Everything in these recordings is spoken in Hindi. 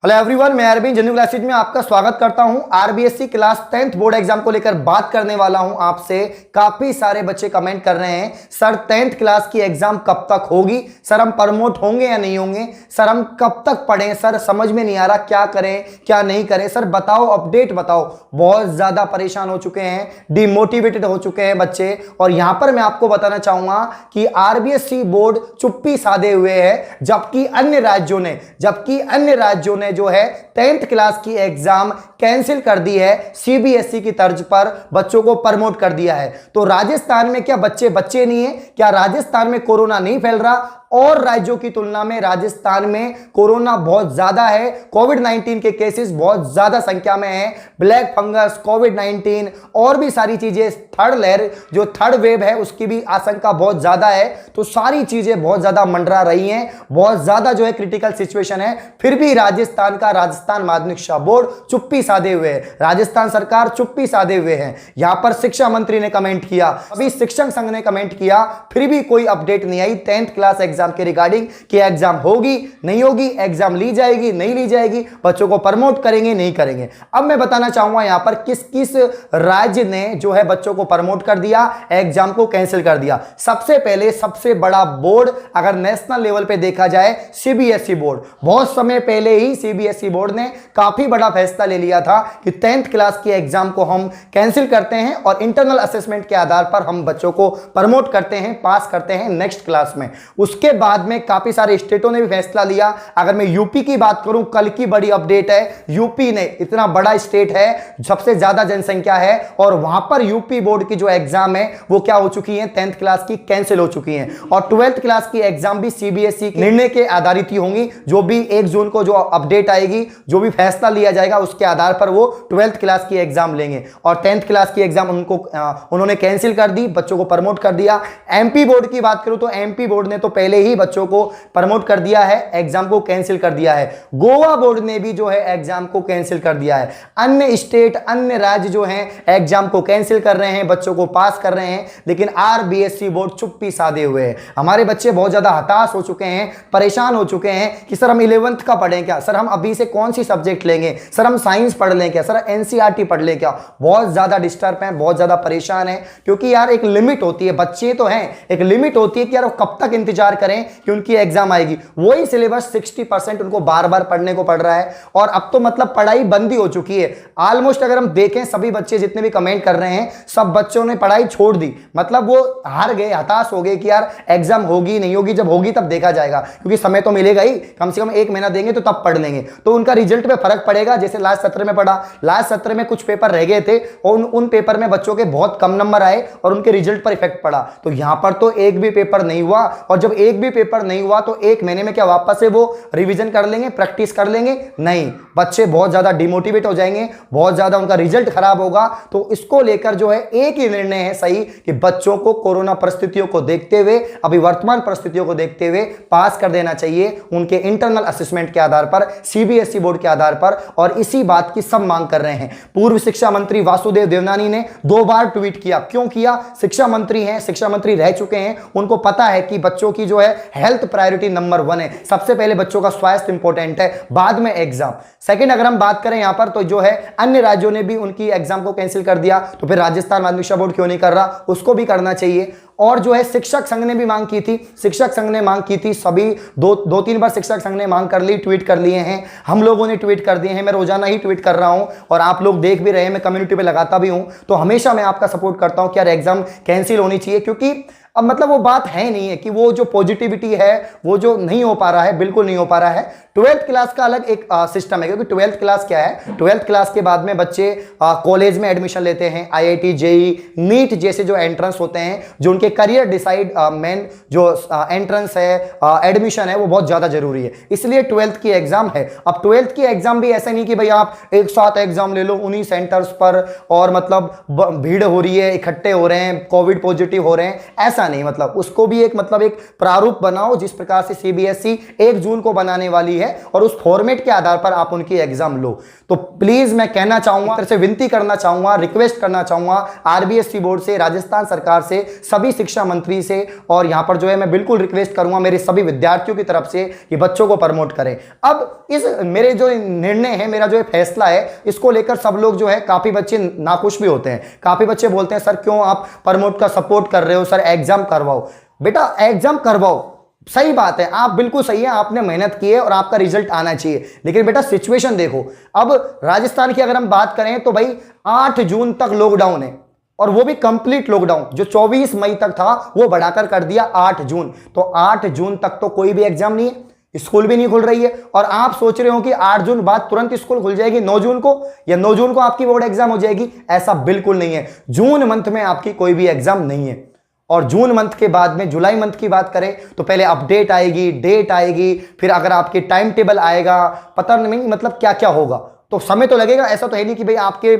हेलो एवरीवन, मैं अरविंद जेन्यू क्लासेज में आपका स्वागत करता हूं। RBSC class 10th board exam को लेकर बात करने वाला हूं आपसे। काफी सारे बच्चे कमेंट कर रहे हैं, सर 10th क्लास की एग्जाम कब तक होगी, सर हम प्रमोट होंगे या नहीं होंगे, सर हम कब तक पढ़ें, सर समझ में नहीं आ रहा क्या करें क्या नहीं करें, सर बताओ, अपडेट बताओ। बहुत ज्यादा परेशान हो चुके हैं, डिमोटिवेटेड हो चुके हैं बच्चे। और यहां पर मैं आपको बताना चाहूंगा कि आरबीएससी बोर्ड चुप्पी साधे हुए है, जबकि अन्य राज्यों ने जो है 10th क्लास की एग्जाम कैंसिल कर दी है। सीबीएसई की तर्ज पर बच्चों को प्रमोट कर दिया है। तो राजस्थान में क्या बच्चे नहीं है? क्या राजस्थान में कोरोना नहीं फैल रहा? और राज्यों की तुलना में राजस्थान में कोरोना बहुत ज्यादा है। कोविड-19 के केसेस बहुत ज्यादा संख्या में है। ब्लैक फंगस, कोविड-19 और भी सारी चीजें, थर्ड लहर जो थर्ड वेव है उसकी भी आशंका बहुत ज्यादा है। तो सारी चीजें बहुत ज्यादा मंडरा रही हैं, बहुत ज्यादा जो है क्रिटिकल सिचुएशन है। फिर भी राजस्थान माध्यमिक शिक्षा बोर्ड चुप्पी साधे हुए है, राजस्थान सरकार चुप्पी साधे हुए है। यहां पर शिक्षा मंत्री ने कमेंट किया, अभी शिक्षक संघ ने कमेंट किया, फिर भी कोई अपडेट नहीं आई 10th क्लास एग्जाम के रिगार्डिंग कि एग्जाम होगी नहीं होगी, एग्जाम ली जाएगी नहीं ली जाएगी, बच्चों को प्रमोट करेंगे नहीं करेंगे। अब मैं बताना चाहूंगा यहां पर किस किस राज्य ने जो है बच्चों को प्रमोट कर दिया, एग्जाम को कैंसिल कर दिया। सबसे पहले सबसे बड़ा बोर्ड अगर नेशनल लेवल पे देखा जाए, सीबीएसई बोर्ड। बहुत समय पहले ही सीबीएसई बोर्ड ने काफी बड़ा फैसला ले लिया था कि 10th क्लास की एग्जाम को हम कैंसिल करते हैं और इंटरनल असेसमेंट के आधार पर हम बच्चों को प्रमोट करते हैं, पास करते हैं नेक्स्ट क्लास में। उसके बाद में काफी सारे स्टेटों ने भी फैसला लिया। अगर मैं यूपी की बात करूं, कल की बड़ी अपडेट है, यूपी ने, इतना बड़ा स्टेट है, सबसे ज्यादा जनसंख्या है, और वहां पर यूपी बोर्ड की जो एग्जाम है वो क्या हो चुकी है, 10th क्लास की कैंसिल हो चुकी है। और 12th क्लास की एग्जाम भी सीबीएसई निर्णय के आधारित ही होंगी। जो भी 1 जून को जो अपडेट आएगी, जो भी फैसला लिया जाएगा उसके आधार पर वो 12th क्लास की एग्जाम लेंगे। और 10th क्लास की एग्जाम उन्होंने कैंसिल कर दी, बच्चों को प्रमोट कर दिया। एमपी बोर्ड की बात करूं तो एमपी बोर्ड ने तो पहले ही बच्चों को प्रमोट कर दिया है, एग्जाम को कैंसिल कर दिया है। गोवा बोर्ड ने भी जो है एग्जाम को कैंसिल कर दिया है। अन्य स्टेट, अन्य राज्य जो हैं एग्जाम को कैंसिल कर रहे हैं, बच्चों को पास कर रहे हैं, लेकिन आरबीएसई बोर्ड चुप्पी साधे हुए है। हमारे बच्चे बहुत ज्यादा हताश हो चुके हैं, परेशान हो चुके हैं कि सर हम 11th का पढ़ें क्या, सर हम अभी से कौन सी सब्जेक्ट लेंगे, सर हम साइंस पढ़ लें क्या, सर एनसीईआरटी पढ़ लें क्या। बहुत ज्यादा डिस्टर्ब हैं, बहुत ज्यादा परेशान हैं, क्योंकि यार एक लिमिट होती है, बच्चे तो हैं, एक लिमिट होती है कि यार वो कब तक इंतजार करें कि उनकी एग्जाम आएगी। वही सिलेबस 60% उनको बार बार पढ़ने को पड़ रहा है, और अब तो मतलब पढ़ाई बंद ही हो चुकी है ऑलमोस्ट। अगर हम देखें सभी बच्चे जितने भी कमेंट कर रहे हैं, सब बच्चों ने पढ़ाई छोड़ दी, मतलब वो हार गए, हताश हो गए कि यार एग्जाम होगी नहीं होगी, जब होगी तब देखा जाएगा, क्योंकि समय तो मिलेगा ही, कम से कम 1 महीना देंगे तो तब पढ़ लेंगे, तो उनका रिजल्ट पे फर्क पड़ेगा। जैसे लास्ट सत्र में पढ़ा, लास्ट सत्र में कुछ पेपर रह गए थे और उन पेपर में बच्चों के बहुत कम नंबर आए और उनके रिजल्ट पर इफेक्ट पड़ा। तो यहां पर तो एक भी पेपर नहीं हुआ, और जब एक भी पेपर नहीं हुआ तो 1 महीने में क्या वापस से वो रिवीजन कर लेंगे, प्रैक्टिस कर लेंगे? नहीं, बच्चे बहुत ज्यादा डिमोटिवेट हो जाएंगे, बहुत ज्यादा उनका रिजल्ट खराब होगा। तो इसको लेकर जो है एक ही निर्णय है सही कि बच्चों को कोरोना परिस्थितियों को देखते हुए, अभी वर्तमान परिस्थितियों को देखते हुए पास कर देना चाहिए उनके इंटरनल असेसमेंट के आधार पर, सीबीएसई बोर्ड के आधार पर। और इसी बात की सब मांग कर रहे हैं। पूर्व शिक्षा मंत्री वासुदेव देवनानी ने 2 बार ट्वीट किया। क्यों किया? शिक्षा मंत्री हैं, शिक्षा मंत्री रह चुके हैं, उनको पता है कि बच्चों की जो है हेल्थ प्रायोरिटी नंबर 1 है। सबसे पहले बच्चों का स्वास्थ्य इंपॉर्टेंट है, बाद में एग्जाम। सेकंड, अगर हम बात करें यहां पर तो जो है अन्य राज्यों ने भी उनकी एग्जाम को कैंसिल कर दिया, तो फिर राजस्थान माध्यमिक शिक्षा बोर्ड क्यों नहीं कर रहा? उसको भी करना चाहिए। और जो है शिक्षक संघ ने भी मांग की थी, शिक्षक संघ ने मांग की थी, सभी 2-3 बार शिक्षक संघ ने मांग कर ली, ट्वीट कर लिए हैं, हम लोगों ने ट्वीट कर दिए हैं, मैं रोजाना ही ट्वीट कर रहा हूं और आप लोग देख भी रहे हैं, मैं कम्युनिटी पे लगाता भी हूं। तो हमेशा मैं आपका सपोर्ट करता हूं कि यार एग्जाम कैंसिल होनी चाहिए, क्योंकि अब मतलब वो बात है नहीं है कि वो जो पॉजिटिविटी है वो जो नहीं हो पा रहा है, बिल्कुल नहीं हो पा रहा है। 12th क्लास का अलग एक सिस्टम है, क्योंकि 12th क्लास क्या है, 12th क्लास के बाद में बच्चे कॉलेज में एडमिशन लेते हैं, आईआईटी, जेई, नीट जैसे जो एंट्रेंस होते हैं, जो उनके करियर डिसाइड मेन जो एंट्रेंस है, एडमिशन है, वो बहुत ज्यादा जरूरी है, इसलिए 12th की एग्जाम है। अब 12th की एग्जाम भी ऐसा नहीं कि भाई आप एक साथ एग्जाम ले लो उन्हीं सेंटर्स पर, और मतलब भीड़ हो रही है, इकट्ठे हो रहे हैं, कोविड पॉजिटिव हो रहे हैं, ऐसा नहीं, मतलब उसको भी एक मतलब एक प्रारूप बनाओ जिस प्रकार से सीबीएसई 1 जून को बनाने वाली है और उस फॉर्मेट के आधार पर आप उनकी एग्जाम लो। तो प्लीज मैं कहना चाहूंगा, तरह से विनती करना चाहूंगा, रिक्वेस्ट करना चाहूंगा आरबीएसई बोर्ड से, राजस्थान सरकार से, सभी शिक्षा मंत्री से, और यहां पर जो है मैं बिल्कुल रिक्वेस्ट करूंगा मेरे सभी विद्यार्थियों की तरफ से कि बच्चों को प्रमोट करें। अब इस मेरे जो निर्णय है, मेरा जो फैसला है, इसको लेकर सब लोग जो है काफी बच्चे नाखुश भी होते हैं। काफी बच्चे बोलते हैं सर क्यों आप प्रमोट का सपोर्ट कर रहे हो, सर एग्जाम करवाओ। बेटा एग्जाम करवाओ, सही बात है, आप बिल्कुल सही है, आपने मेहनत की है और आपका रिजल्ट आना चाहिए, लेकिन बेटा सिचुएशन देखो। अब राजस्थान की अगर हम बात करें तो भाई 8 जून तक लॉकडाउन है, और वो भी कंप्लीट लॉकडाउन, जो 24 मई तक था वो बढ़ाकर कर दिया 8 जून। तो 8 जून तक तो कोई भी एग्जाम नहीं है, स्कूल भी नहीं खुल रही है, और आप सोच रहे हो कि 8 जून बाद तुरंत स्कूल खुल जाएगी 9 जून को, या 9 जून को आपकी बोर्ड एग्जाम हो जाएगी। ऐसा बिल्कुल नहीं है। जून मंथ में आपकी कोई भी एग्जाम नहीं है, और जून मंथ के बाद में जुलाई मंथ की बात करें तो पहले अपडेट आएगी, डेट आएगी, फिर अगर आपके टाइम टेबल आएगा, पता नहीं मतलब क्या क्या होगा, तो समय तो लगेगा। ऐसा तो है नहीं कि भाई आपके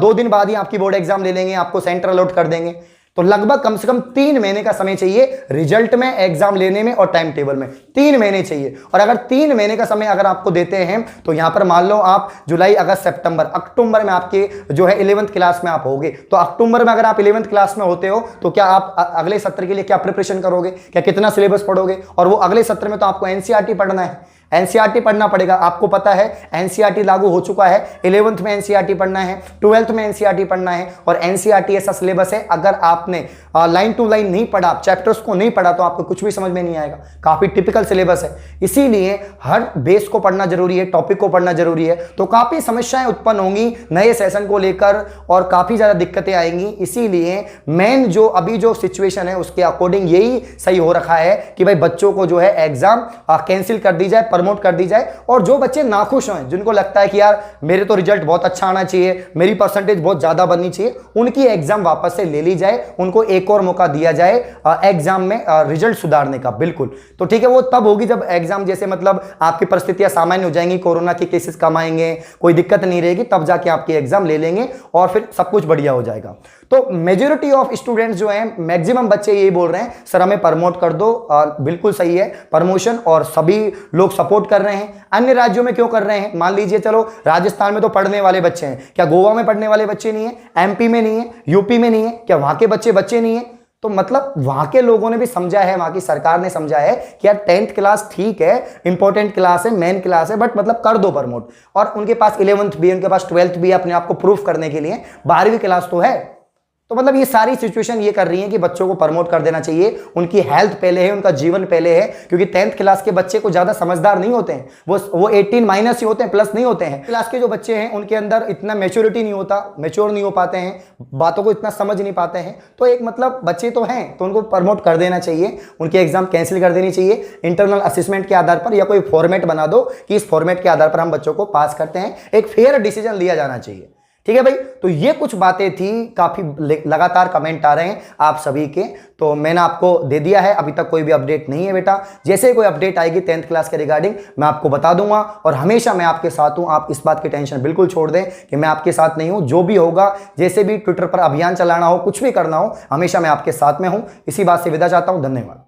2 दिन बाद ही आपकी बोर्ड एग्जाम ले लेंगे, आपको सेंटर अलॉट कर देंगे। तो लगभग कम से कम 3 महीने का समय चाहिए रिजल्ट में, एग्जाम लेने में और टाइम टेबल में। 3 महीने चाहिए, और अगर 3 महीने का समय अगर आपको देते हैं तो यहां पर मान लो आप जुलाई, अगस्त, सितंबर, अक्टूबर में आपके जो है 11th क्लास में आप होगे, तो अक्टूबर में अगर आप 11th क्लास में होते हो तो क्या आप अगले सत्र के लिए क्या प्रिपरेशन करोगे, क्या कितना सिलेबस पढ़ोगे? और वो अगले सत्र में तो आपको एनसीईआरटी पढ़ना है, एनसीईआरटी पढ़ना पड़ेगा। आपको पता है एनसीईआरटी लागू हो चुका है, 11th में एनसीईआरटी पढ़ना है, 12th में एनसीईआरटी पढ़ना है, और एनसीईआरटी ऐसा सिलेबस है अगर आपने लाइन टू लाइन नहीं पढ़ा, चैप्टर्स को नहीं पढ़ा, तो आपको कुछ भी समझ में नहीं आएगा। काफी टिपिकल सिलेबस है, इसीलिए हर बेस को पढ़ना जरूरी है, टॉपिक को पढ़ना जरूरी है। तो काफी समस्याएं उत्पन्न होंगी नए सेशन को लेकर, और काफी ज्यादा दिक्कतें आएंगी। इसीलिए मेन जो अभी जो सिचुएशन है उसके अकॉर्डिंग यही सही हो रखा है कि भाई बच्चों को जो है एग्जाम कैंसिल कर दी जाए, प्रमोट कर दी जाए। और जो बच्चे नाखुश हैं, जिनको लगता है कि यार मेरे तो रिजल्ट बहुत अच्छा आना चाहिए, मेरी परसेंटेज बहुत ज्यादा बननी चाहिए, उनकी एग्जाम वापस से ले ली जाए, उनको एक और मौका दिया जाए एग्जाम में रिजल्ट सुधारने का। बिल्कुल, तो ठीक है, वो तब होगी जब एग्जाम जैसे मतलब आपकी परिस्थितियां सामान्य हो जाएंगी, कोरोना के केसेस कम आएंगे, कोई दिक्कत नहीं रहेगी, तब जाके आपकी एग्जाम ले लेंगे और फिर सब कुछ बढ़िया हो जाएगा। तो मेजॉरिटी ऑफ स्टूडेंट्स जो हैं, मैक्सिमम बच्चे यही बोल रहे हैं सर हमें प्रमोट कर दो। बिल्कुल सही है प्रमोशन, और सभी लोग सपोर्ट कर रहे हैं। अन्य राज्यों में क्यों कर रहे हैं? मान लीजिए चलो राजस्थान में तो पढ़ने वाले बच्चे हैं, क्या गोवा में पढ़ने वाले बच्चे नहीं है, एमपी में नहीं है, यूपी में नहीं है, क्या वहां के बच्चे नहीं है? तो मतलब वहां के लोगों ने भी समझा है, वहां की सरकार ने समझा है कि यार 10th क्लास ठीक है, इंपॉर्टेंट क्लास है, मेन क्लास है, बट मतलब कर दो प्रमोट। और उनके पास 11th भी है, उनके पास 12th भी है, अपने आप को प्रूफ करने के लिए 12वीं क्लास तो है। तो मतलब ये सारी सिचुएशन ये कर रही है कि बच्चों को प्रमोट कर देना चाहिए। उनकी हेल्थ पहले है, उनका जीवन पहले है, क्योंकि 10th क्लास के बच्चे को ज्यादा समझदार नहीं होते हैं, वो 18 माइनस ही होते हैं, प्लस नहीं होते हैं। क्लास के जो बच्चे हैं उनके अंदर इतना मैच्योरिटी नहीं होता, मैच्योर नहीं हो पाते हैं, बातों को इतना समझ नहीं पाते हैं। तो एक मतलब बच्चे तो हैं, तो उनको प्रमोट कर देना चाहिए, उनकी एग्जाम कैंसिल कर देनी चाहिए इंटरनल असेसमेंट के आधार पर, या कोई फॉर्मेट बना दो कि इस फॉर्मेट के आधार पर हम बच्चों को पास करते हैं। एक फेयर डिसीजन लिया जाना चाहिए। ठीक है भाई, तो ये कुछ बातें थी, काफी लगातार कमेंट आ रहे हैं आप सभी के, तो मैंने आपको दे दिया है। अभी तक कोई भी अपडेट नहीं है बेटा, जैसे ही कोई अपडेट आएगी 10th क्लास के रिगार्डिंग मैं आपको बता दूंगा, और हमेशा मैं आपके साथ हूं। आप इस बात की टेंशन बिल्कुल छोड़ दें कि मैं आपके साथ नहीं हूं। जो भी होगा, जैसे भी ट्विटर पर अभियान चलाना हो, कुछ भी करना हो, हमेशा मैं आपके साथ में हूं। इसी बात से विदा चाहता हूं। धन्यवाद।